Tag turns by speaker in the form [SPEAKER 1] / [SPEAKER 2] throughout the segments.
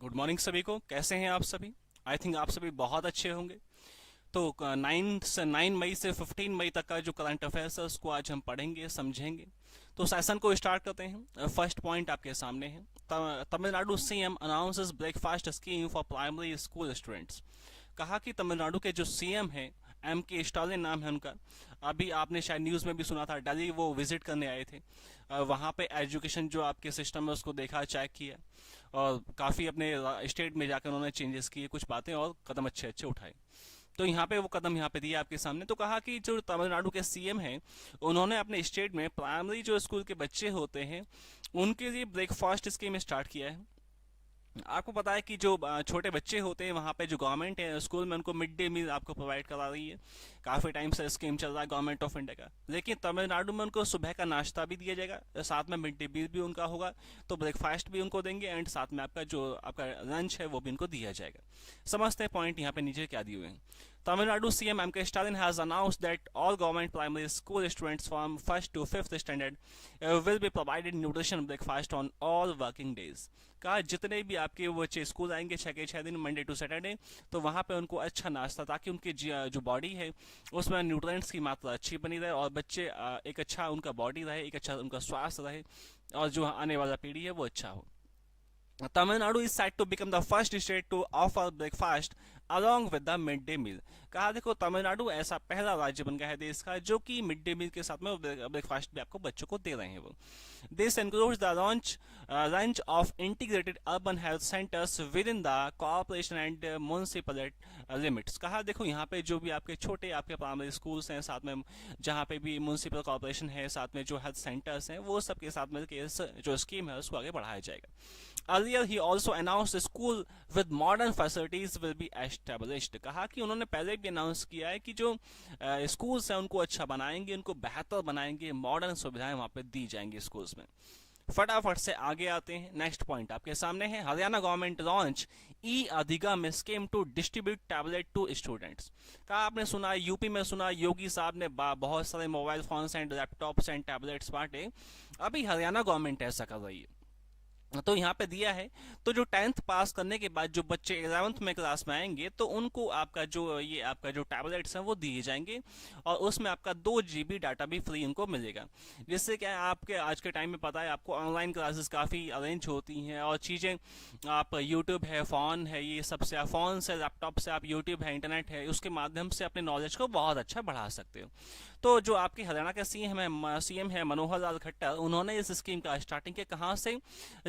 [SPEAKER 1] Good morning सभी को। कैसे हैं आप सभी? आई थिंक आप सभी बहुत अच्छे होंगे। तो 9 मई से 15 मई तक का जो करंट अफेयर्स है उसको आज हम पढ़ेंगे, समझेंगे। तो सेशन को स्टार्ट करते हैं। फर्स्ट पॉइंट आपके सामने है। Tamil Nadu CM announces breakfast scheme for primary school students. कहा कि तमिलनाडु के जो सीएम हैं, एम के स्टालिन नाम है उनका। अभी आपने शायद न्यूज़ में भी सुना था, दिल्ली वो विजिट करने आए थे। वहाँ पे एजुकेशन जो आपके सिस्टम है उसको देखा, चेक किया, और काफ़ी अपने स्टेट में जाकर उन्होंने चेंजेस किए, कुछ बातें और कदम अच्छे अच्छे उठाए। तो यहाँ पे वो कदम यहाँ पे दिए आपके सामने। तो कहा कि जो तमिलनाडु के सीएम हैं उन्होंने अपने स्टेट में प्राइमरी जो स्कूल के बच्चे होते हैं उनके लिए ब्रेकफास्ट स्कीम स्टार्ट किया है। आपको पता है कि जो छोटे बच्चे होते हैं वहाँ पे जो गवर्नमेंट है स्कूल में उनको मिड डे मील आपको प्रोवाइड करा रही है। काफ़ी टाइम से स्कीम चल रहा है गवर्नमेंट ऑफ इंडिया का। लेकिन तमिलनाडु में उनको सुबह का नाश्ता भी दिया जाएगा, साथ में मिड डे मील भी उनका होगा। तो ब्रेकफास्ट भी उनको देंगे एंड साथ में आपका जो आपका लंच है वो भी उनको दिया जाएगा। समझते हैं पॉइंट यहाँ पे नीचे क्या दिए हुए हैं। Tamil Nadu CM M. K. Stalin has announced that all government primary school students from 1st to 5th standard will be provided nutrition breakfast on all working days। कहा जितने भी आपके वो बच्चे स्कूल आएंगे 6 के 6 दिन, मंडे टू सैटरडे, तो वहाँ पे उनको अच्छा नाश्ता, ताकि उनकी जो बॉडी है उसमें न्यूट्रिएंट्स की मात्रा अच्छी बनी रहे और बच्चे एक अच्छा उनका बॉडी रहे, एक अच्छा उनका स्वास्थ्य रहे, और जो आने वाला पीढ़ी है वो अच्छा हो। Tamil Nadu is set to become the first state to offer breakfast along with the mid day meal. कहा देखो तमिलनाडु ऐसा पहला राज्य बन गया है देश का जो कि मिड डे मील के साथ में ब्रेकफास्ट भी आपको बच्चों को दे रहे हैं वो। This includes the launch of integrated urban health centres with in the corporation and municipal limits. कहा देखो यहाँ पे जो भी आपके छोटे आपके प्राइमरी स्कूल्स हैं, साथ में जहाँ पे भी म्युनिसिपल कॉर्पोरेशन है, साथ में जो हेल्थ सेंटर्स हैं, वो सब के साथ में जो स्कीम है उसको आगे बढ़ाया जाएगा। Earlier, he also announced a school with modern facilities will be established। कहा कि उन्होंने पहले भी अनाउंस किया है कि जो स्कूल्स हैं उनको अच्छा बनाएंगे, उनको बेहतर बनाएंगे, मॉडर्न सुविधाएं वहाँ पे दी जाएंगी स्कूल्स में। फटाफट से आगे आते हैं। नेक्स्ट पॉइंट आपके सामने है। Haryana government launch e Adhigam scheme to distribute tablet to students. कहा आपने सुना, यूपी में सुना, योगी साहब ने बहुत सारे mobile phones and laptops and tablets बांटे। अभी हरियाणा गवर्नमेंट ऐसा कर रही है। तो यहाँ पे दिया है, तो जो 10th पास करने के बाद जो बच्चे 11th में क्लास में आएंगे तो उनको आपका जो ये आपका जो टैबलेट्स हैं वो दिए जाएंगे, और उसमें आपका 2 GB डाटा भी फ्री उनको मिलेगा। जिससे क्या है, आपके आज के टाइम में पता है आपको ऑनलाइन क्लासेस काफ़ी अरेंज होती हैं, और चीज़ें आप यूट्यूब है, फ़ोन है, ये सबसे आप फ़ोन से, लैपटॉप से, आप यूट्यूब है, इंटरनेट है, उसके माध्यम से अपने नॉलेज को बहुत अच्छा बढ़ा सकते हो। तो जो आपके हरियाणा के सीएम है मनोहर लाल खट्टर, उन्होंने इस स्कीम का स्टार्टिंग किया कहाँ से?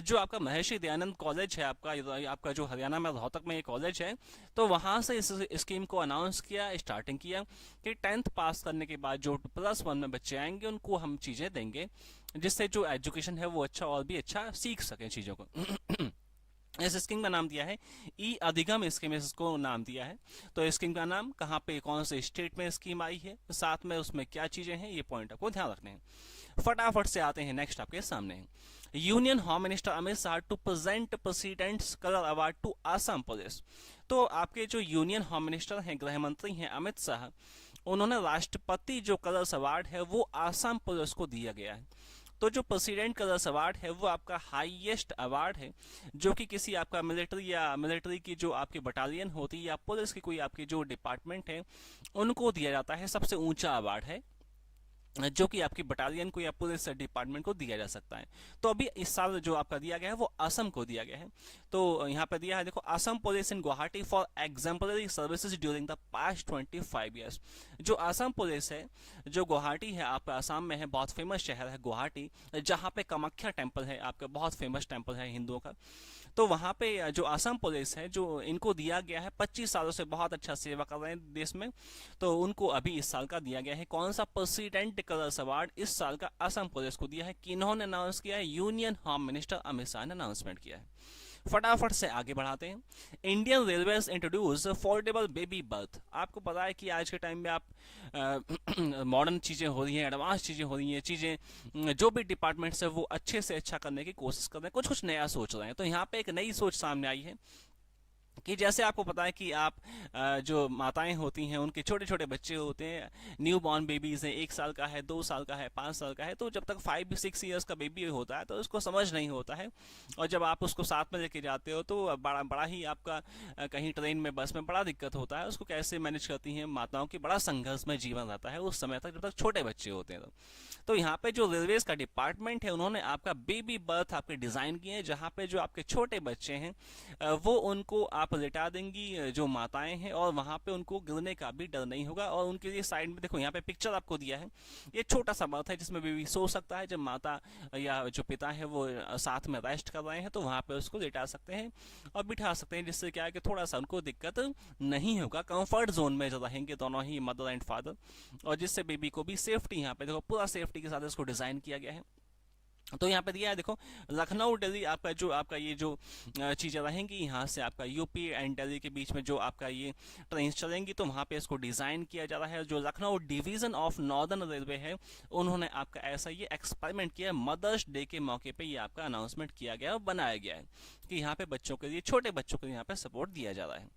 [SPEAKER 1] जो आपका महर्षि दयानंद कॉलेज है, आपका जो हरियाणा में रोहतक में एक कॉलेज है, तो वहाँ से इस स्कीम को अनाउंस किया, स्टार्टिंग किया कि 10th पास करने के बाद जो +1 में बच्चे आएंगे उनको हम चीज़ें देंगे, जिससे जो एजुकेशन है वो अच्छा और भी अच्छा सीख सकें चीज़ों को। इस स्कीम का नाम दिया है ई अधिगम स्कीम, इसको नाम दिया है। तो स्कीम का नाम, कहाँ पे, कौन से स्टेट में स्कीम आई है, साथ में उसमें क्या चीज़ें हैं, ये पॉइंट आपको ध्यान रखने हैं। फटाफट से आते हैं नेक्स्ट आपके सामने। Union home minister Amit Shah to present president's colour award to Assam police. तो आपके जो यूनियन होम मिनिस्टर हैं, गृह मंत्री हैं अमित शाह, उन्होंने राष्ट्रपति जो कलर्स अवार्ड है वो आसाम पुलिस को दिया गया है। तो जो प्रेसिडेंट कलर्स अवार्ड है वो आपका हाईएस्ट अवार्ड है, जो कि किसी आपका मिलिट्री की जो आपकी बटालियन होती है या पुलिस की कोई आपकी जो डिपार्टमेंट है उनको दिया जाता है। सबसे ऊंचा अवार्ड है जो कि आपकी बटालियन को या पुलिस डिपार्टमेंट को दिया जा सकता है। तो अभी इस साल जो आपका दिया गया है वो असम को दिया गया है। तो यहाँ पे दिया है देखो, Assam police in Guwahati for exemplary services during the past 25 years. जो असम पुलिस है, जो गुवाहाटी है, आपका असम में है, बहुत फेमस शहर है गुवाहाटी, जहाँ पे कामाख्या टेम्पल है, आपका बहुत फेमस टेम्पल है हिंदुओं का। तो वहाँ पे जो असम पुलिस है, जो इनको दिया गया है, 25 सालों से बहुत अच्छा सेवा कर रहे हैं देश में, तो उनको अभी इस साल का दिया गया है। कौन सा? प्रेसिडेंट कलर्स अवार्ड इस साल का असम पुलिस को दिया है। किन्होंने अनाउंस किया है? Union home minister Amit Shah ने अनाउंसमेंट किया है। फटाफट से आगे बढ़ाते हैं। Indian railways introduce affordable baby birth. आपको पता है कि आज के टाइम में आप मॉडर्न चीज़ें हो रही हैं, एडवांस चीज़ें हो रही हैं, चीज़ें जो भी डिपार्टमेंट्स है वो अच्छे से अच्छा करने की कोशिश कर रहे हैं, कुछ कुछ नया सोच रहे हैं। तो यहाँ पे एक नई सोच सामने आई है कि जैसे आपको पता है कि आप जो माताएं होती हैं उनके छोटे छोटे बच्चे होते हैं, न्यू बॉर्न बेबीज हैं, 1 साल का है, 2 साल का है, 5 साल का है, तो जब तक 5-6 ईयर्स का बेबी होता है तो उसको समझ नहीं होता है। और जब आप उसको साथ में लेके जाते हो तो बड़ा बड़ा ही आपका कहीं ट्रेन में, बस में बड़ा दिक्कत होता है। उसको कैसे मैनेज करती हैं माताओं की, बड़ा संघर्ष में जीवन रहता है उस समय तक जब तक छोटे बच्चे होते हैं। तो यहाँ पे जो रेलवेज का डिपार्टमेंट है उन्होंने आपका बेबी बर्थ आपके डिजाइन किए हैं, जहाँ पे जो आपके छोटे बच्चे हैं वो उनको आप लिटा देंगी जो माताएं हैं, और वहां पे उनको गिरने का भी डर नहीं होगा। और उनके लिए साइड में देखो यहाँ पे पिक्चर आपको दिया है, ये छोटा सा बर्थ है जिसमें बेबी सो सकता है। जब माता या जो पिता है वो साथ में रेस्ट कर रहे हैं तो वहां पे उसको लिटा सकते हैं और बिठा सकते हैं, जिससे क्या है कि थोड़ा सा उनको दिक्कत नहीं होगा, कंफर्ट जोन में रहेंगे दोनों ही मदर एंड फादर। और जिससे बेबी को भी सेफ्टी, यहाँ पे देखो पूरा सेफ्टी के साथ इसको डिजाइन किया गया है। तो यहाँ पे दिया है देखो, लखनऊ दिल्ली आपका जो आपका ये जो चीज़ें रहेंगी, यहाँ से आपका यूपी एंड दिल्ली के बीच में जो आपका ये ट्रेन चलेंगी, तो वहाँ पे इसको डिज़ाइन किया जा रहा है। जो Lucknow division of northern railway है उन्होंने आपका ऐसा ये एक्सपेरिमेंट किया, मदर्स डे के मौके पे ये आपका अनाउंसमेंट किया गया और बनाया गया है कि यहाँ पे बच्चों के लिए, छोटे बच्चों के लिए यहाँ पे सपोर्ट दिया जा रहा है।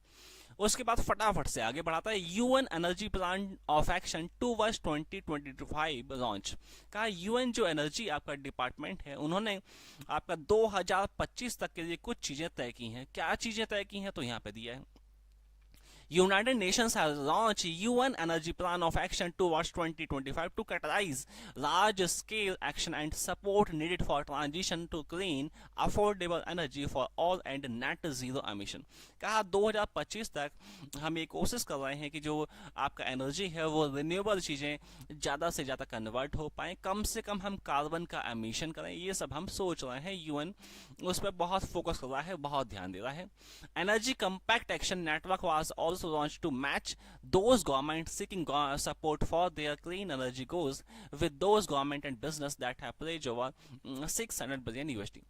[SPEAKER 1] उसके बाद फटाफट से आगे बढ़ाता है, UN energy plan of action towards 2025 launch. कहा यूएन जो एनर्जी आपका डिपार्टमेंट है उन्होंने आपका 2025 तक के लिए कुछ चीजें तय की हैं। क्या चीजें तय की हैं तो यहाँ पे दिया है, United Nations has launched UN Energy Plan of Action towards 2025 to catalyze large-scale action and support needed for transition to clean, affordable energy for all and net zero emission। कहा 2025 तक हम ये कोशिश कर रहे हैं कि जो आपका एनर्जी है वो रिन्यूएबल चीज़ें ज़्यादा से ज़्यादा कन्वर्ट हो पाएँ, कम से कम हम कार्बन का एमिशन करें, ये सब हम सोच रहे हैं। यूएन उस पर बहुत फोकस कर रहा है, बहुत ध्यान दे रहा है। Energy compact action network was also launched to match those governments seeking support for their clean energy goals with those government and business that have pledged over $600 billion USD।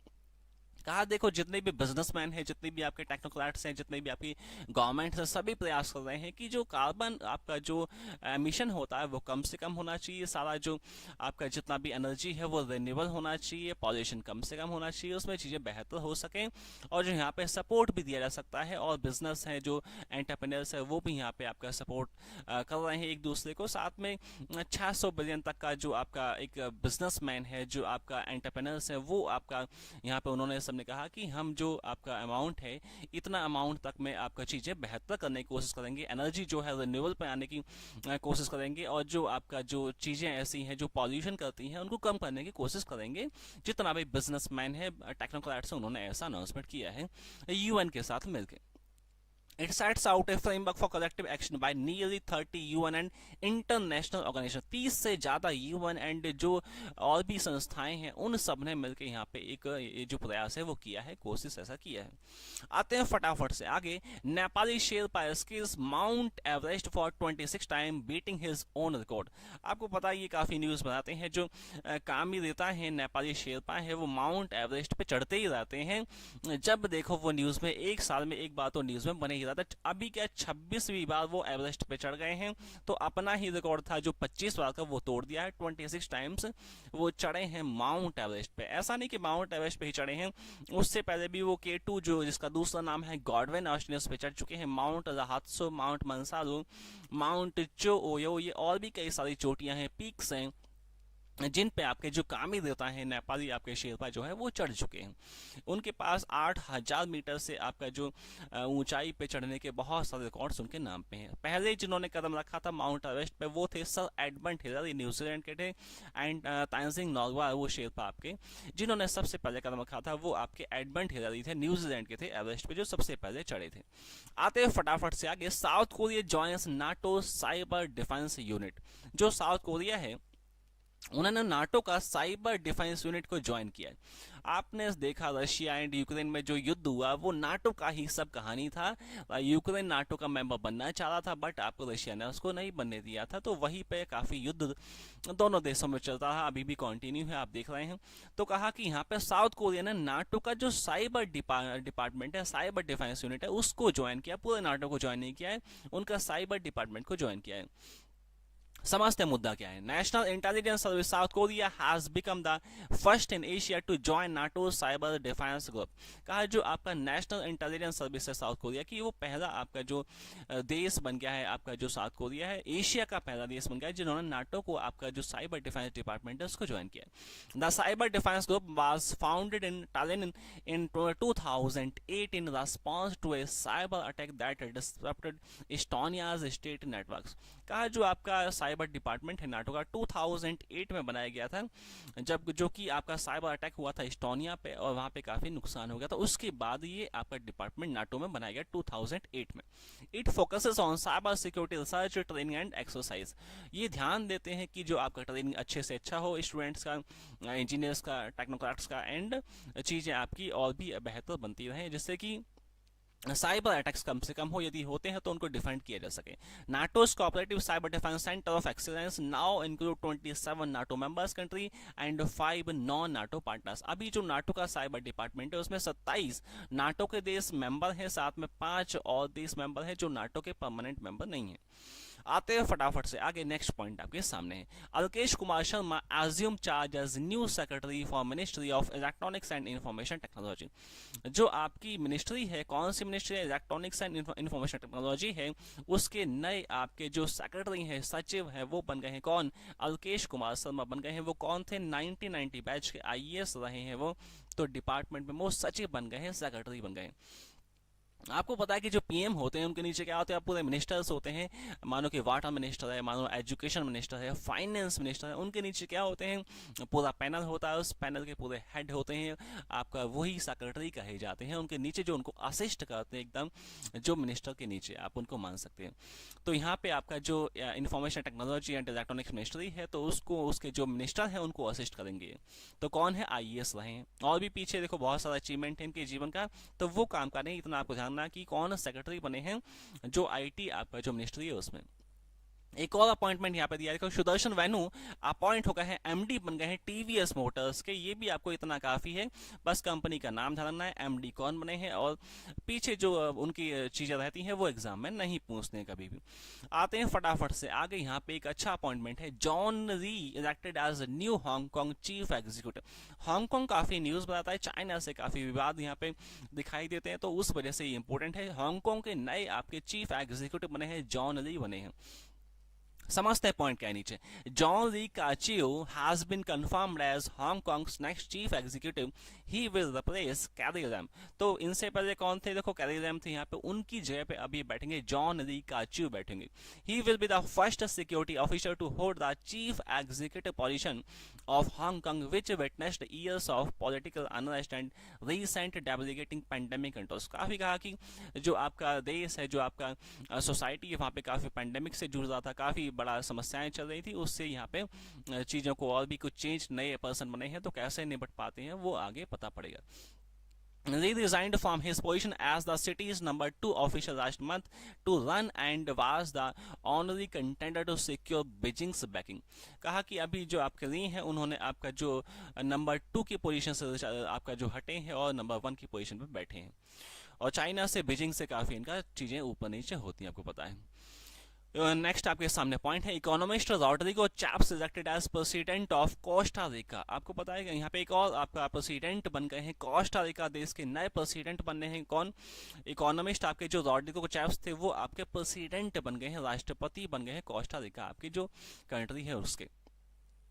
[SPEAKER 1] कहा देखो जितने भी बिजनेसमैन हैं, जितने भी आपके टेक्नोक्रेट्स हैं, जितने भी आपकी गवर्नमेंट है, सभी प्रयास कर रहे हैं कि जो कार्बन आपका जो एमिशन होता है वो कम से कम होना चाहिए, सारा जो आपका जितना भी एनर्जी है वो रिन्यूएबल होना चाहिए, पॉल्यूशन कम से कम होना चाहिए, उसमें चीज़ें बेहतर हो सकें। और जो यहाँ पे सपोर्ट भी दिया जा सकता है, और बिजनेस है जो एंटरप्रेन्योर्स है वो भी यहाँ पे आपका सपोर्ट कर रहे हैं एक दूसरे को। साथ में 600 बिलियन तक का जो आपका एक बिजनेसमैन है, जो आपका एंटरप्रेन्योर्स है, वो आपका यहाँ पे उन्होंने सबने कहा कि हम जो आपका अमाउंट है इतना अमाउंट तक में आपका चीज़ें बेहतर करने की कोशिश करेंगे, एनर्जी जो है रिन्यूएबल पे आने की कोशिश करेंगे, और जो आपका जो चीज़ें ऐसी हैं जो पॉल्यूशन करती हैं उनको कम करने की कोशिश करेंगे। जितना भी बिजनेसमैन है, टेक्नोक्रेट्स, उन्होंने ऐसा अनाउंसमेंट किया है यूएन के साथ मिलकर। It sets out a framework for collective action by nearly 30 UN and international organizations। 30 से ज़्यादा UN एंड जो और भी संस्थाएं हैं उन सब ने मिलकर यहाँ पे एक ये जो प्रयास है वो किया है, कोशिश ऐसा किया है। आते हैं फटाफट से आगे, Nepali Sherpa skills mount Everest for 26 time beating his own record. आपको पता है ये काफ़ी न्यूज़ बनाते हैं, जो कामी देता है नेपाली शेरपा है वो माउंट एवरेस्ट पे चढ़ते ही रहते हैं। जब देखो वो न्यूज़ में, एक साल में एक बार तो न्यूज़ में बने ही रहता। अभी क्या 26वीं बार वो एवरेस्ट पे चढ़ गए हैं, तो अपना ही रिकॉर्ड था जो 25 बार का वो तोड़ दिया है। 26 टाइम्स वो चढ़े हैं माउंट एवरेस्ट पे। ऐसा नहीं कि माउंट एवरेस्ट पे ही चढ़े हैं, उससे पहले भी वो K2 जो जिसका दूसरा नाम है गॉडविन ऑस्टिनस पे चढ़ चुके हैं। माउंट राहत्सो, माउंट मनसारू, माउंट चो ओयो, ये और भी कई सारी चोटियां हैं, पीक्स हैं जिन पे आपके जो कामी देवता है नेपाली आपके शेरपा जो है वो चढ़ चुके हैं। उनके पास 8000 मीटर से आपका जो ऊंचाई पे चढ़ने के बहुत सारे रिकॉर्ड्स उनके नाम पे हैं। पहले जिन्होंने कदम रखा था माउंट एवरेस्ट पे वो थे सर एडमंड हिलर, न्यूजीलैंड के थे, एंड ताइजिंग नोर्गे वो शेरपा आपके जिन्होंने सबसे पहले कदम रखा था वो आपके एडमंड हिलर ही थे, न्यूजीलैंड के थे, एवरेस्ट पे जो सबसे पहले चढ़े थे। आते हैं फटाफट से आगे, south Korea joins NATO cyber defence unit. जो साउथ कोरिया है उन्होंने नाटो का साइबर डिफेंस यूनिट को ज्वाइन किया है। आपने देखा रशिया एंड यूक्रेन में जो युद्ध हुआ वो नाटो का ही सब कहानी था। यूक्रेन नाटो का मेंबर बनना चाह रहा था बट आपको रशिया ने उसको नहीं बनने दिया था, तो वहीं पे काफ़ी युद्ध दोनों देशों में चलता रहा, अभी भी कंटिन्यू है, आप देख रहे हैं। तो कहा कि यहाँ पे साउथ कोरिया ने नाटो का जो साइबर डिपार्टमेंट है, साइबर डिफेंस यूनिट है, उसको ज्वाइन किया। पूरे नाटो को ज्वाइन नहीं किया है, उनका साइबर डिपार्टमेंट को ज्वाइन किया है। समझते हैं मुद्दा क्या है। National intelligence service South Korea has become the first in Asia to join NATO cyber defence group. कहा जो आपका नेशनल इंटेलिजेंस सर्विस है साउथ कोरिया की, वो पहला आपका जो देश बन गया है, आपका जो साउथ कोरिया है एशिया का पहला देश बन गया है जिन्होंने नाटो को आपका जो साइबर डिफेंस डिपार्टमेंट है उसको ज्वाइन किया। The cyber defence group was founded in Tallinn in 2008 in response to a cyber attack that disrupted Estonia's state networks. कहा जो आपका साइबर डिपार्टमेंट है नाटो का 2008 में बनाया गया था, जब जो कि आपका साइबर अटैक हुआ था एस्टोनिया पे और वहाँ पे काफ़ी नुकसान हो गया था। उसके बाद ये आपका डिपार्टमेंट नाटो में बनाया गया 2008 में। It focuses on cyber security research training and exercise. ये ध्यान देते हैं कि जो आपका ट्रेनिंग अच्छे से अच्छा हो स्टूडेंट्स का, इंजीनियर्स का, टेक्नोक्रेट्स का, एंड चीज़ें आपकी और भी बेहतर बनती रहें जिससे कि साइबर अटैक्स कम से कम हो, यदि होते हैं तो उनको डिफेंड किया जा सके। नाटोज cooperative cyber defence centre of excellence now include 27 NATO members country and 5 non NATO partners. अभी जो नाटो का साइबर डिपार्टमेंट है उसमें 27 नाटो के देश मेंबर हैं, साथ में 5 और देश मेंबर हैं जो नाटो के परमानेंट मेंबर नहीं है। आते हैं फटाफट से आगे, नेक्स्ट पॉइंट आपके सामने है। Alkesh Kumar Sharma assume charge as new secretary for ministry of electronics and information technology. जो आपकी मिनिस्ट्री है, कौन सी मिनिस्ट्री है, इलेक्ट्रॉनिक्स एंड इंफॉर्मेशन टेक्नोलॉजी है, उसके नए आपके जो सेक्रेटरी हैं, सचिव हैं, वो बन गए हैं कौन? अल्केश कुमार शर्मा बन गए हैं। वो कौन थे? 1990 बैच के IAS रहे हैं वो, तो डिपार्टमेंट में वो सचिव बन गए हैं, सेक्रेटरी बन गए हैं। आपको पता है कि जो PM होते हैं उनके नीचे क्या होते हैं? पूरे मिनिस्टर्स होते हैं। मानो कि वाटर मिनिस्टर है, मानो एजुकेशन मिनिस्टर है, फाइनेंस मिनिस्टर है, उनके नीचे क्या होते हैं? पूरा पैनल होता है, उस पैनल के पूरे हेड होते हैं, आपका वही सेक्रेटरी कहे जाते हैं। उनके नीचे जो उनको असिस्ट करते हैं एकदम, जो मिनिस्टर के नीचे आप उनको मान सकते हैं। तो यहाँ पे आपका जो information technology and electronics ministry है, तो उसको उसके जो मिनिस्टर हैं उनको असिस्ट करेंगे। तो कौन है? IAS रहे हैं। और भी पीछे देखो बहुत सारा अचीवमेंट है इनके जीवन का, तो वो काम करें, इतना आपको जानना कि कौन सेक्रेटरी बने हैं जो IT आपका जो मिनिस्ट्री है उसमें। एक और अपॉइंटमेंट यहाँ पे दिया है, सुदर्शन वेनु अपॉइंट हो गए हैं, MD बन गए हैं TVS मोटर्स के। ये भी आपको इतना काफी है, बस कंपनी का नाम जानना है, MD कौन बने हैं, और पीछे जो उनकी चीजें रहती हैं वो एग्जाम में नहीं पूछते कभी भी। आते हैं फटाफट से आगे, यहाँ पे एक अच्छा अपॉइंटमेंट है, John re elected as new Hong Kong chief executive. Hong Kong काफी न्यूज बनाता है, चाइना से काफी विवाद यहाँ पे दिखाई देते हैं, तो उस वजह से ये इंपॉर्टेंट है। हांगकांग के नए आपके चीफ एग्जीक्यूटिव बने हैं, जॉन ली बने हैं। समझते हैं पॉइंट क्या है नीचे। John Lee Kachiu has been confirmed as Hong Kong's next chief executive, he will replace Carrie Lam. तो इनसे पहले कौन थे? देखो कैरी लैम थे, यहाँ पे उनकी जगह पे अभी बैठेंगे जॉन ली काचियो बैठेंगे। He will be the first security officer to hold the chief executive position of Hong Kong which witnessed years of political unrest and recent developing pandemic controls. काफी कहा कि जो आपका देश है, जो आपका सोसाइटी है, वहाँ पे काफी पैंडेमिक से जुड़ रहा था, काफी बड़ा समस्याएं चल रही थी, उससे यहाँ पे चीज़ों को और भी कुछ चेंज, नए पर्सन बने हैं, तो कैसे निपट पाते हैं वो आगे पता पड़ेगा। He resigned from his position as the city's #2 official last month to run and was the only contender to secure Beijing's backing। कहा कि अभी जो आपके लिए हैं उन्होंने आपका जो #2 की पोजीशन से आपका जो हटे हैं और #1 की पोजीशन पे बैठे हैं, और चाइना से, बीजिंग से काफ़ी इनका चीज़ें ऊपर नीचे होती हैं, आपको पता है। नेक्स्ट आपके सामने पॉइंट है, इकोनॉमिस्ट रॉड्रिगो चैप्स elected as president of Costa Rica. आपको पता है कि यहाँ पे एक और आपका प्रेसिडेंट बन गए हैं, कोस्टा रिका देश के नए प्रेसिडेंट बनने हैं कौन? इकोनॉमिस्ट। आपके जो रॉड्रिगो चैप्स थे वो आपके प्रेसिडेंट बन गए हैं, राष्ट्रपति बन गए हैं कोस्टा रिका, आपकी जो कंट्री है उसके।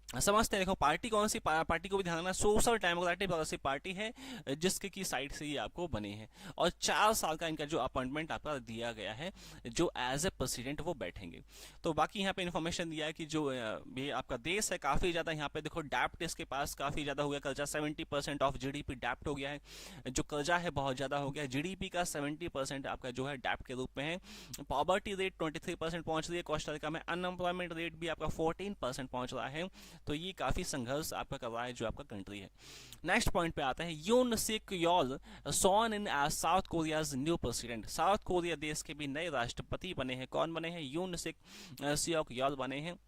[SPEAKER 1] समझते हैं। देखो पार्टी कौन सी पार्टी को भी ध्यान रखना, सोशल डेमोक्रेटिक प्रोग्रेसिव पार्टी है जिसके की साइड से ये आपको बने हैं, और 4 साल का इनका जो अपॉइंटमेंट आपका दिया गया है, जो एज ए प्रेसिडेंट वो बैठेंगे। तो बाकी यहाँ पे इन्फॉर्मेशन दिया है कि जो ये आपका देश है काफ़ी ज़्यादा यहाँ पे देखो डेप्ट इसके पास काफ़ी ज़्यादा हो गया, कर्जा 70% ऑफ GDP डेप्ट हो गया है, जो कर्जा है बहुत ज़्यादा हो गया है, GDP का 70% आपका जो है डेप्ट के रूप में है। पॉवर्टी रेट 23% पहुँच रही है कोस्टा रिका में, अनएम्प्लॉयमेंट रेट भी आपका 14% पहुँच रहा है, तो ये काफी संघर्ष आपका कर रहा है जो आपका कंट्री है। नेक्स्ट पॉइंट पे आता है, Yoon Suk Yeol sworn in as South Korea's new president. South Korea देश के भी नए राष्ट्रपति बने हैं, कौन बने हैं? यून सिक सियोक योल बने हैं।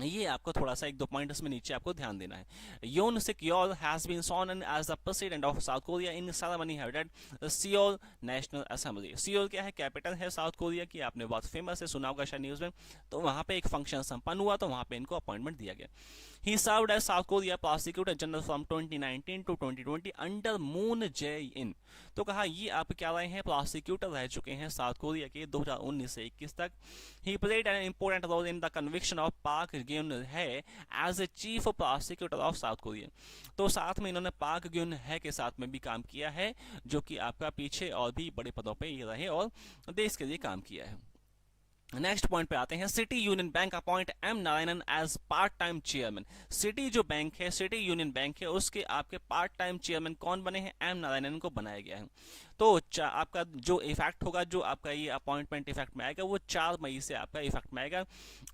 [SPEAKER 1] ये आपको थोड़ा सा एक दो पॉइंट इसमें नीचे आपको ध्यान देना है। Yoon Suk Yeol has been sworn in as the president of South Korea in ceremony held at Seoul National Assembly। Seoul क्या है, कैपिटल है साउथ कोरिया की, आपने बहुत फेमस है, सुना होगा शायद न्यूज में। तो वहां पे एक फंक्शन संपन्न हुआ, तो वहां पे इनको अपॉइंटमेंट दिया गया। He served as South Korea Prosecutor General from 2019 to 2020 under Moon Jae-in। तो कहा ये आप क्या रहे हैं, प्रोसिक्यूटर रह चुके हैं साउथ कोरिया के 2019 से 21 तक। He played an important role in the conviction of Park Geun-hye as a chief prosecutor of South Korea। तो साथ में इन्होंने पार्क ग्यून है के साथ में भी काम किया है, जो कि आपका पीछे और भी बड़े पदों पे ये रहे और देश के लिए काम किया है। नेक्स्ट पॉइंट पे आते हैं। City Union Bank appoint M Narayanan as part time chairman. City जो बैंक है, सिटी यूनियन बैंक है, उसके आपके पार्ट टाइम चेयरमैन कौन बने हैं, एम नारायणन को बनाया गया है। तो आपका जो इफेक्ट होगा, जो आपका ये अपॉइंटमेंट इफेक्ट में आएगा, वो 4 मई से आपका इफेक्ट में आएगा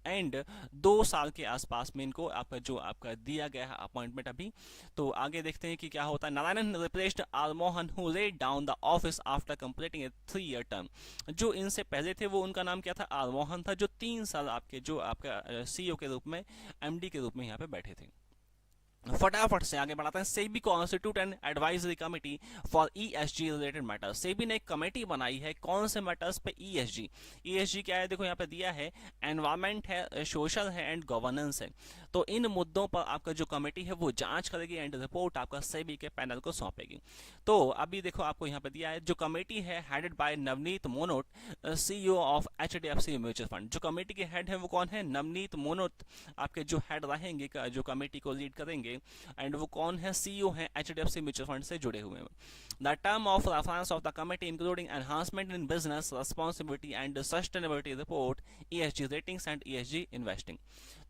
[SPEAKER 1] एंड 2 साल के आसपास में इनको आपका जो आपका दिया गया है अपॉइंटमेंट अभी। तो आगे देखते हैं कि क्या होता है। Narayanan replaced R Mohan who laid down the office after completing a 3-year term. जो इनसे पहले थे वो उनका नाम क्या था, आर मोहन था, जो 3 साल आपके जो आपका सीईओ के रूप में, एमडी के रूप में यहाँ पे बैठे थे। फटाफट से आगे बढ़ाते हैं। SEBI constitute and advisory committee for ESG related matters. SEBI ने एक कमेटी बनाई है, कौन से मैटर्स पे, ईएसजी। ईएसजी क्या है, देखो यहाँ पे दिया है, एनवायरमेंट है, सोशल है एंड गवर्नेंस है। तो इन मुद्दों पर आपका जो कमेटी है वो जांच करेगी एंड रिपोर्ट आपका सेबी के पैनल को सौंपेगी। तो अभी देखो आपको यहाँ पे दिया है, जो कमेटी है headed by Navneet Munot, CEO of HDFC mutual fund. जो कमेटी के हेड है वो कौन है, नवनीत मोनोट आपके जो हेड रहेंगे, जो कमेटी को लीड करेंगे, एंड वो कौन है, सीईओ हैं एचडीएफसी म्यूचुअल फंड से जुड़े हुए हैं। The term of reference of the committee including enhancement in business responsibility and sustainability report, ESG ratings and ESG investing.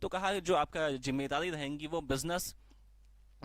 [SPEAKER 1] तो कहा जो आपका जिम्मेदारी रहेंगी वो बिजनेस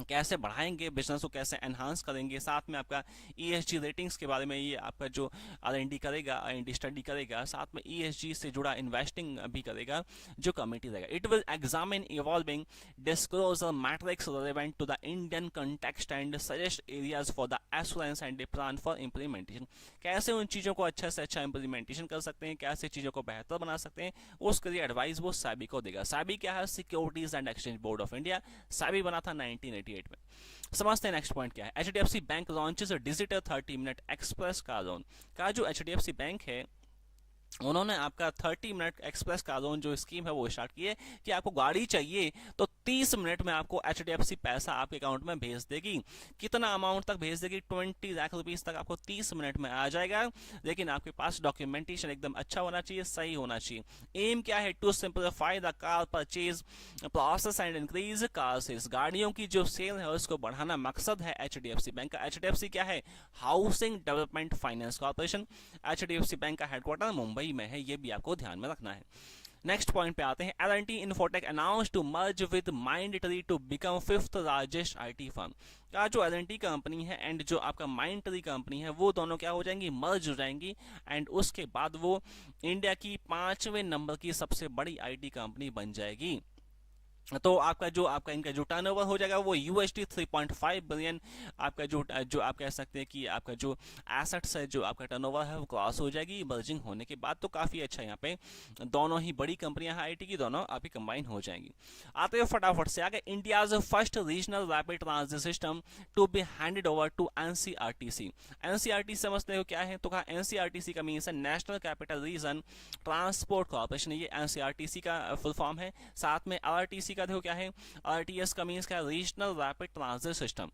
[SPEAKER 1] कैसे बढ़ाएंगे, बिजनेस को कैसे एनहांस करेंगे, साथ में आपका ईएसजी रेटिंग्स के बारे में ये आपका जो आरएनडी करेगा, आरएनडी स्टडी करेगा, साथ में ईएसजी से जुड़ा इन्वेस्टिंग भी करेगा जो कमेटी रहेगा। It will examine evolving disclosure metrics relevant to the Indian context and suggest areas for the assurance and plan for implementation. कैसे उन चीज़ों को अच्छे से अच्छा इंप्लीमेंटेशन कर सकते हैं, कैसे चीज़ों को बेहतर बना सकते हैं, उसके लिए एडवाइस वो सेबी को देगा। सेबी क्या है, securities and exchange board of India. SEBI बना था 1988 में। समझते हैं नेक्स्ट पॉइंट क्या है। HDFC bank launches a digital 30-minute express car loan. का जो एचडीएफसी बैंक है उन्होंने आपका 30-minute एक्सप्रेस कार लोन जो स्कीम है वो स्टार्ट की है कि आपको गाड़ी चाहिए तो 30 मिनट में आपको एचडीएफसी पैसा आपके अकाउंट में भेज देगी। कितना अमाउंट तक भेज देगी, 20 लाख रुपीस तक आपको 30 मिनट में आ जाएगा। लेकिन आपके पास डॉक्यूमेंटेशन एकदम अच्छा होना चाहिए, सही होना चाहिए। एम क्या है, to simplify the car purchase process and increase car sales. गाड़ियों की जो सेल है उसको बढ़ाना मकसद है एचडीएफसी बैंक का। एचडीएफसी क्या है, housing development finance corporation. HDFC bank का हेडक्वार्टर मुंबई में है, ये भी आपको ध्यान में रखना है। नेक्स्ट पॉइंट पे आते हैं। L&T Infotech announced to merge with Mindtree to become 5th largest IT firm। का जो L&T कंपनी है एंड जो आपका Mindtree कंपनी है वो दोनों क्या हो जाएंगी, मर्ज हो जाएंगी एंड उसके बाद वो इंडिया की 5वें नंबर की सबसे बड़ी आईटी कंपनी बन जाएगी। तो आपका इनका जो टर्नओवर हो जाएगा वो USD 3.5 बिलियन। आपका जो आप कह सकते हैं कि आपका जो एसेट्स है, जो आपका टर्नओवर है वो क्रॉस हो जाएगी मर्जिंग होने के बाद। तो काफ़ी अच्छा यहाँ पे दोनों ही बड़ी कंपनियां हैं आईटी की, दोनों आपकी कंबाइन हो जाएंगी। आते हुए फटाफट से आगे, India's first regional rapid transit system to be handed over to NCRTC. NCRT समझते हो क्या है, तो कहा एनसीआरटीसी का मीन्स है national capital region transport corporation, ये एनसीआरटीसी का फुल फॉर्म है। साथ में आरटीसी का देखो क्या है, आरटीएस का मींस क्या है, रीजनल रैपिड ट्रांजिट सिस्टम।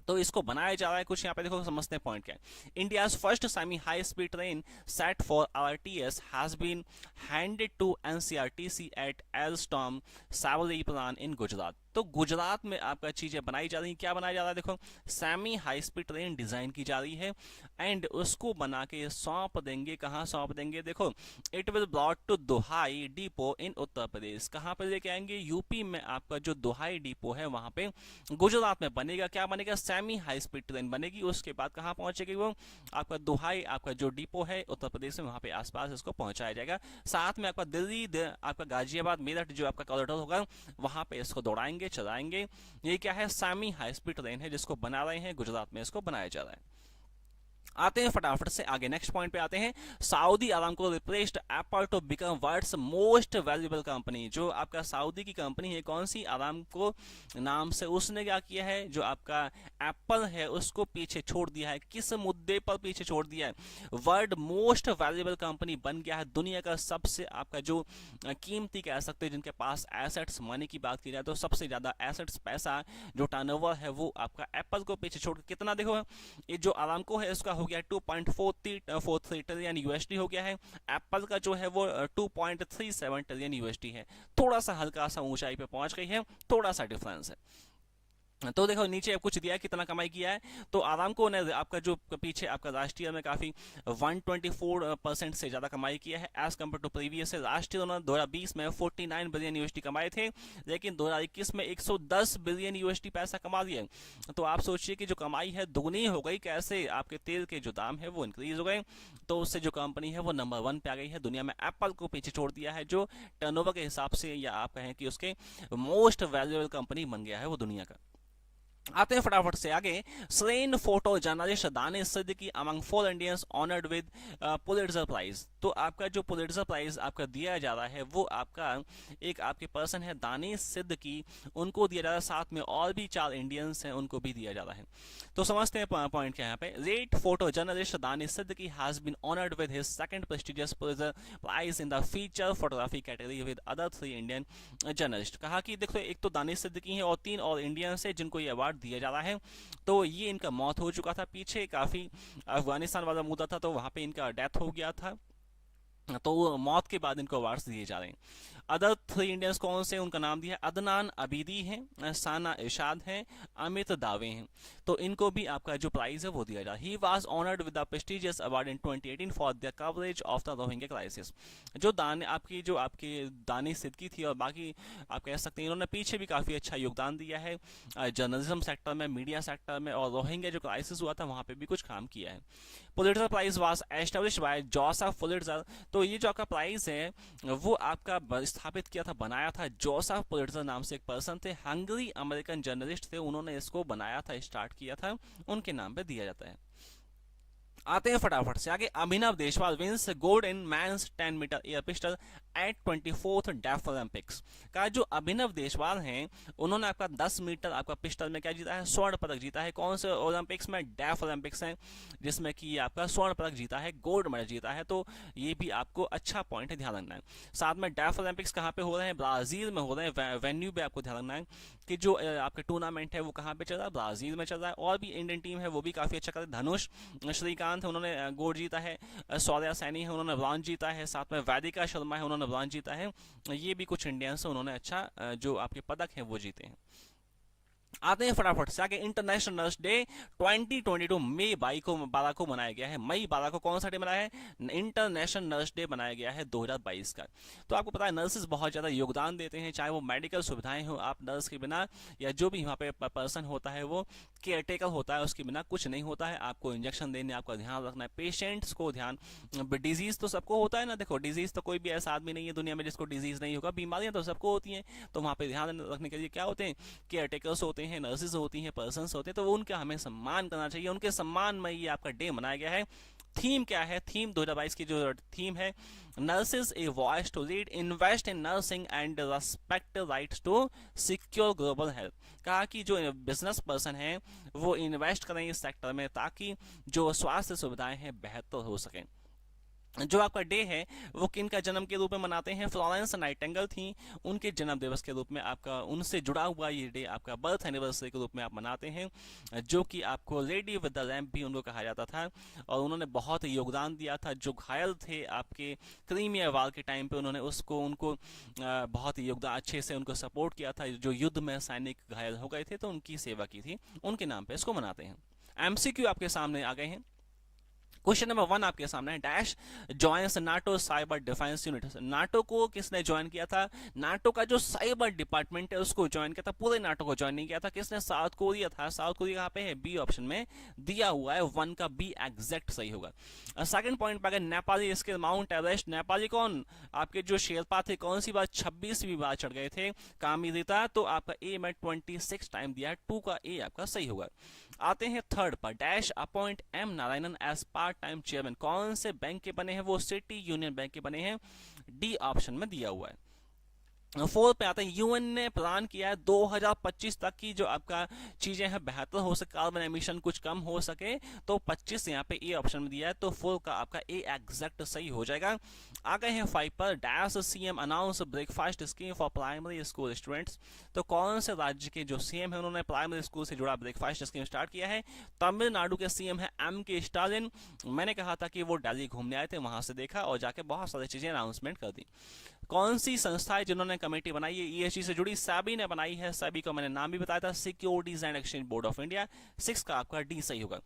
[SPEAKER 1] तो इसको बनाया जा रहा है कुछ यहाँ पे देखो, समझते हैं पॉइंट क्या है। India's first semi high speed train set for RTS has been handed to NCRTC at Alstom Savli plan in Gujarat. तो गुजरात में आपका चीजें बनाई जा रही हैं। क्या बनाया जा रहा है, देखो semi high speed train design की जा रही है एंड उसको बना के सौंप देंगे। कहाँ सौंप देंगे, देखो it will brought to Duhai depot in Uttar Pradesh. कहाँ पे लेके आएंगे, यूपी में आपका जो दोहाई डिपो है वहां पे गुजरात में बनेगा। क्या बनेगा, सेमी हाई स्पीड ट्रेन बनेगी। उसके बाद कहाँ पहुंचेगी वो, आपका दोहाई आपका जो डिपो है उत्तर प्रदेश में, वहां पे आसपास इसको पहुंचाया जाएगा। साथ में आपका दिल्ली आपका गाजियाबाद मेरठ जो आपका कॉरिडोर होगा वहां पे इसको दौड़ाएंगे, चलाएंगे। ये क्या है, सेमी हाई स्पीड ट्रेन है जिसको बना रहे हैं गुजरात में, इसको बनाया जा रहा है। आते हैं फटाफट से आगे, नेक्स्ट पॉइंट पे आते हैं। Saudi Aramco replaced Apple to become world's most valuable company. जो आपका सऊदी की कंपनी है, कौन सी, अरामको नाम से, उसने क्या किया है, जो आपका एप्पल है उसको पीछे छोड़ दिया है। किस मुद्दे पर पीछे छोड़ दिया है? वर्ल्ड मोस्ट वैल्यूएबल कंपनी बन गया है, दुनिया का सबसे आपका जो कीमती कह सकते हैं, जिनके पास एसेट्स, मनी की बात की जाए तो सबसे ज्यादा एसेट्स, पैसा, जो टर्नओवर है वो आपका एप्पल को पीछे छोड़, कितना देखो, ये जो अरामको है उसका हो गया 2.43 ट्रिलियन यूएसडी हो गया है। एप्पल का जो है वो 2.37 ट्रिलियन यूएसडी है। थोड़ा सा हल्का सा ऊंचाई पे पहुंच गई है, थोड़ा सा डिफरेंस है। तो देखो नीचे कुछ दिया है कितना कमाई किया है। तो आरामको ने आपका जो पीछे आपका लास्ट ईयर में काफी 124% से ज्यादा कमाई किया है as compare to previous year. Last year उन्होंने 2020 में 49 बिलियन यूएसडी कमाए थे, लेकिन 2021 में 110 बिलियन यूएसडी पैसा कमा लिया। तो आप सोचिए कि जो कमाई है दुगनी हो गई, कैसे? आपके तेल के जो दाम है वो इंक्रीज हो गए, तो उससे जो कंपनी है वो नंबर 1 पे आ गई है दुनिया में। एप्पल को पीछे छोड़ दिया है, जो टर्नओवर के हिसाब से, या आप कहें कि उसके मोस्ट वैल्यूएबल कंपनी बन गया है वो दुनिया का। आते हैं फटाफट से आगे। Slain photo journalist Danish Siddiqui among 4 Indians honoured with Pulitzer prize. तो आपका जो पुलिट्जर प्राइज आपका दिया जा रहा है वो आपका एक आपके पर्सन है दानिश सिद्दीकी, उनको दिया जा रहा है, साथ में और भी 4 इंडियंस हैं उनको भी दिया जा रहा है। तो समझते हैं पॉइंट क्या है यहाँ पे। Late photo journalist Danish Siddiqui has been honoured with his second prestigious Pulitzer prize in the feature photography category with other 3 Indian journalist. कहा कि देखो, एक तो दानिश सिद्दीकी है और 3 और इंडियंस है जिनको ये अवार्ड दिया जा रहा है। तो ये इनका मौत हो चुका था, पीछे काफी अफगानिस्तान वाला मुद्दा था तो वहां पे इनका डेथ हो गया था, तो मौत के बाद इनको अवार्ड्स दिए जा रहे हैं। अदर 3 इंडियंस कौन से, उनका नाम दिया अदनान अबीदी हैं, साना इरशाद हैं, अमित दावे हैं। तो इनको भी आपका जो प्राइज है वो दिया जा रहा है। He was honoured with the prestigious award in 2018 for the coverage of the Rohingya crisis. जो आपके दानिश सिद्दीकी थी और बाकी आप कह सकते हैं इन्होंने पीछे भी काफी अच्छा योगदान दिया है जर्नलिज्म सेक्टर में, मीडिया सेक्टर में, और रोहिंग्या जो क्राइसिस हुआ था वहां पे भी कुछ काम किया है। Pulitzer prize was established by Joseph Pulitzer. तो ये जो आपका प्राइज है वो आपका स्थापित किया था, बनाया था जोसेफ पुलिट्जर नाम से एक पर्सन थे, हंगरी अमेरिकन जर्नलिस्ट थे, उन्होंने इसको बनाया था, स्टार्ट किया था, उनके नाम पे दिया जाता है। आते हैं फटाफट से आगे। Abhinav Deshwal wins gold in men's 10 metre air pistol at 24th deaf Olympics. का जो अभिनव देशवाल हैं उन्होंने आपका 10 मीटर आपका पिस्टल में क्या जीता है, स्वर्ण पदक जीता है। कौन से ओलंपिक्स में? डेफ ओलंपिक्स हैं, जिसमें कि आपका स्वर्ण पदक जीता है, गोल्ड मेडल जीता है। तो ये भी आपको अच्छा पॉइंट है, ध्यान रखना है। साथ में डेफ ओलंपिक्स कहाँ पे हो रहे हैं? ब्राजील में हो रहे हैं। वेन्यू पे आपको ध्यान रखना है कि जो आपके टूर्नामेंट है वो कहाँ पे चल रहा है, ब्राजील में चल रहा है। और भी इंडियन टीम है वो भी काफी अच्छा कर रही है। धनुष श्रीकांत है, उन्होंने गोल्ड जीता है। सौर्या सैनी है, उन्होंने ब्रॉन्ज जीता है। साथ में वैदिका शर्मा है, उन्होंने ब्रॉन्ज जीता है। ये भी कुछ इंडियंस उन्होंने अच्छा जो आपके पदक हैं वो जीते हैं। आते हैं फटाफट से आगे। इंटरनेशनल नर्स डे 2022 मई 12 को मनाया गया है। मई 12 को कौन सा डे मनाया है? इंटरनेशनल नर्स डे मनाया गया है 2022 का। तो आपको पता है नर्सेज बहुत ज्यादा योगदान देते हैं, चाहे वो मेडिकल सुविधाएं हो, आप नर्स के बिना या जो भी वहाँ पे पर्सन होता है वो केयरटेकर होता है, उसके बिना कुछ नहीं होता है। आपको इंजेक्शन देने, आपका ध्यान रखना है, पेशेंट्स को ध्यान। डिजीज तो सबको होता है ना, देखो डिजीज तो कोई भी ऐसा आदमी नहीं है दुनिया में जिसको डिजीज नहीं होगा, बीमारियां तो सबको होती हैं। तो वहाँ पे ध्यान रखने के लिए क्या होते हैं? केयरटेकर्स होते हैं, नर्सेज होती हैं, पर्सन्स होते हैं। तो वो उनका हमें सम्मान करना चाहिए, उनके सम्मान में ये आपका डे मनाया गया है। थीम क्या है? थीम 2022 की जो थीम है, nurses a voice to lead, invest in nursing and respect rights to secure global health. कहा कि जो बिजनेस पर्सन है वो इन्वेस्ट करें इस सेक्टर में ताकि जो स्वास्थ्य सुविधाएं हैं बेहतर हो सकें। जो आपका डे है वो किन का जन्म के रूप में मनाते हैं? फ्लोरेंस नाइटिंगेल थी, उनके जन्म दिवस के रूप में आपका उनसे जुड़ा हुआ ये डे आपका बर्थ एनिवर्सरी के रूप में आप मनाते हैं, जो कि आपको लेडी विद द लैम्प भी उनको कहा जाता था। और उन्होंने बहुत योगदान दिया था, जो घायल थे आपके क्रीमिया वार के टाइम पे उन्होंने उनको बहुत योगदान अच्छे से उनको सपोर्ट किया था। जो युद्ध में सैनिक घायल हो गए थे तो उनकी सेवा की थी, उनके नाम पे इसको मनाते हैं। एमसीक्यू आपके सामने आ गए हैं। क्वेश्चन नंबर 1 आपके सामने है। Dash joins NATO cyber defence unit. NATO को किसने ज्वाइन किया था? नाटो का जो साइबर डिपार्टमेंट है उसको ज्वाइन किया था, पूरे नाटो को ज्वाइन नहीं किया था। किसने? साउथ कोरिया था। साउथ कोरिया कहाँ पे है? बी ऑप्शन में दिया हुआ है, 1 का बी एग्जैक्ट सही होगा। सेकंड पॉइंट पे Nepali skill mount Everest. Nepali कौन? आपके जो शेरपा थे, कौन सी बात? 26वीं बार चढ़ गए थे, कामी देता। तो आपका ए में 26 टाइम दिया है, 2 का ए आपका सही होगा। आते हैं थर्ड पर, dash appoint M Narayanan as part time chairman. कौन से बैंक के बने हैं? वो सिटी यूनियन बैंक के बने हैं, डी ऑप्शन में दिया हुआ है। फोर्थ पे आता है, यूएन ने प्रदान किया है 2025 तक की जो आपका चीजें हैं बेहतर हो सके, कार्बन एमिशन कुछ कम हो सके, तो 25 यहाँ पे ए ऑप्शन में दिया है, तो फोर्थ का आपका ए एग्जैक्ट सही हो जाएगा। आ गए हैं 5 पर, dash CM announce breakfast scheme for primary school students. तो कौन से राज्य के जो सीएम है उन्होंने प्राइमरी स्कूल से जुड़ा ब्रेकफास्ट स्कीम स्टार्ट किया है? तमिलनाडु के सीएम है एम के स्टालिन। मैंने कहा था कि वो दिल्ली घूमने आए थे, वहां से देखा और जाके बहुत सारी चीजें अनाउंसमेंट कर दी। कौन सी संस्था है जिन्होंने कमेटी बनाई है ईएसजी से जुड़ी? सेबी ने बनाई है। सेबी को मैंने नाम भी बताया था, securities and exchange board of India. 6 का आपका डी सही होगा।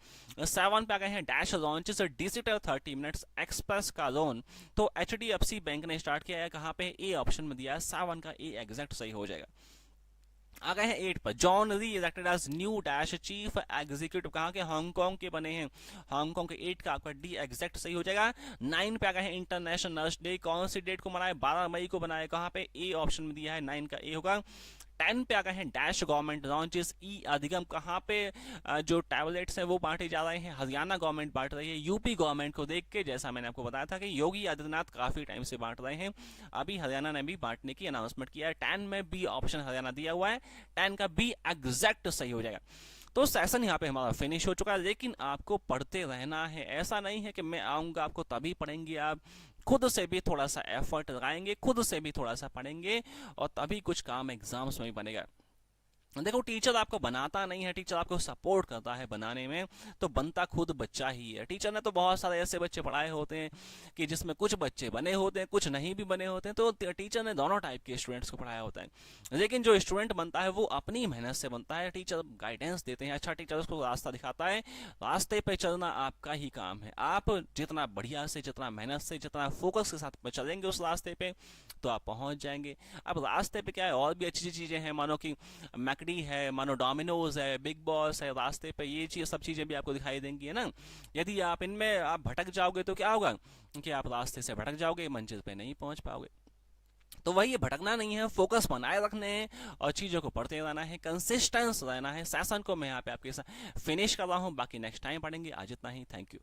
[SPEAKER 1] 7 पे आ गए हैं, dash launches digital 30 minutes express का लोन। तो एचडीएफसी बैंक ने स्टार्ट किया है, कहां पे? ए ऑप्शन में दिया है, 7 का ए एग्जैक्ट सही हो जाएगा। आ गए हैं 8 पर, John re elected as new dash chief executive. कहाँ के? हांगकांग के बने हैं, हांगकांग के। 8 का आपका डी एग्जैक्ट सही हो जाएगा। 9 पे आ गए हैं, इंटरनेशनल नर्स डे। कौन सी डेट को मनाए? 12 मई को बनाए। कहाँ पे? ए ऑप्शन में दिया है, 9 का ए होगा। 10 पे आ गए हैं, डैश गवर्नमेंट लॉन्चेस ई अधिगम। कहाँ पे जो टैबलेट्स हैं वो बांटे जा रहे हैं? हरियाणा गवर्नमेंट बांट रही है, यूपी गवर्नमेंट को देख के, जैसा मैंने आपको बताया था कि योगी आदित्यनाथ काफी टाइम से बांट रहे हैं, अभी हरियाणा ने भी बांटने की अनाउंसमेंट किया है। 10 में बी ऑप्शन हरियाणा दिया हुआ है, 10 का बी एग्जैक्ट सही हो जाएगा। तो सेशन यहाँ पे हमारा फिनिश हो चुका है, लेकिन आपको पढ़ते रहना है। ऐसा नहीं है कि मैं आऊंगा आपको तभी पढ़ेंगे, आप खुद से भी थोड़ा सा एफर्ट लगाएंगे, खुद से भी थोड़ा सा पढ़ेंगे, और तभी कुछ काम एग्जाम्स में भी बनेगा। देखो, टीचर आपको बनाता नहीं है, टीचर आपको सपोर्ट करता है बनाने में, तो बनता खुद बच्चा ही है। टीचर ने तो बहुत सारे ऐसे बच्चे पढ़ाए होते हैं कि जिसमें कुछ बच्चे बने होते हैं, कुछ नहीं भी बने होते हैं, तो टीचर ने दोनों टाइप के स्टूडेंट्स को पढ़ाया होता है। लेकिन जो स्टूडेंट बनता है वो अपनी मेहनत से बनता है, टीचर गाइडेंस देते हैं, अच्छा टीचर उसको रास्ता दिखाता है, रास्ते पे चलना आपका ही काम है। आप जितना बढ़िया से, जितना मेहनत से, जितना फोकस के साथ चलेंगे उस रास्ते पे, तो आप पहुंच जाएंगे। अब रास्ते पे क्या है, और भी अच्छी चीजें हैं, मानो कि मैकडी है, मानो डोमिनोज है, बिग बॉस है, रास्ते पे ये चीज, सब चीजें भी आपको दिखाई देंगी, है ना। यदि आप इनमें आप भटक जाओगे तो क्या होगा कि आप रास्ते से भटक जाओगे, मंजिल पे नहीं पहुंच पाओगे। तो वही, ये भटकना नहीं है, फोकस बनाए रखने हैं और चीजों को पढ़ते रहना है, कंसिस्टेंस रहना है। सेशन को मैं यहाँ पे आपके साथ फिनिश कर रहा हूँ, बाकी नेक्स्ट टाइम पढ़ेंगे। आज इतना ही, थैंक यू।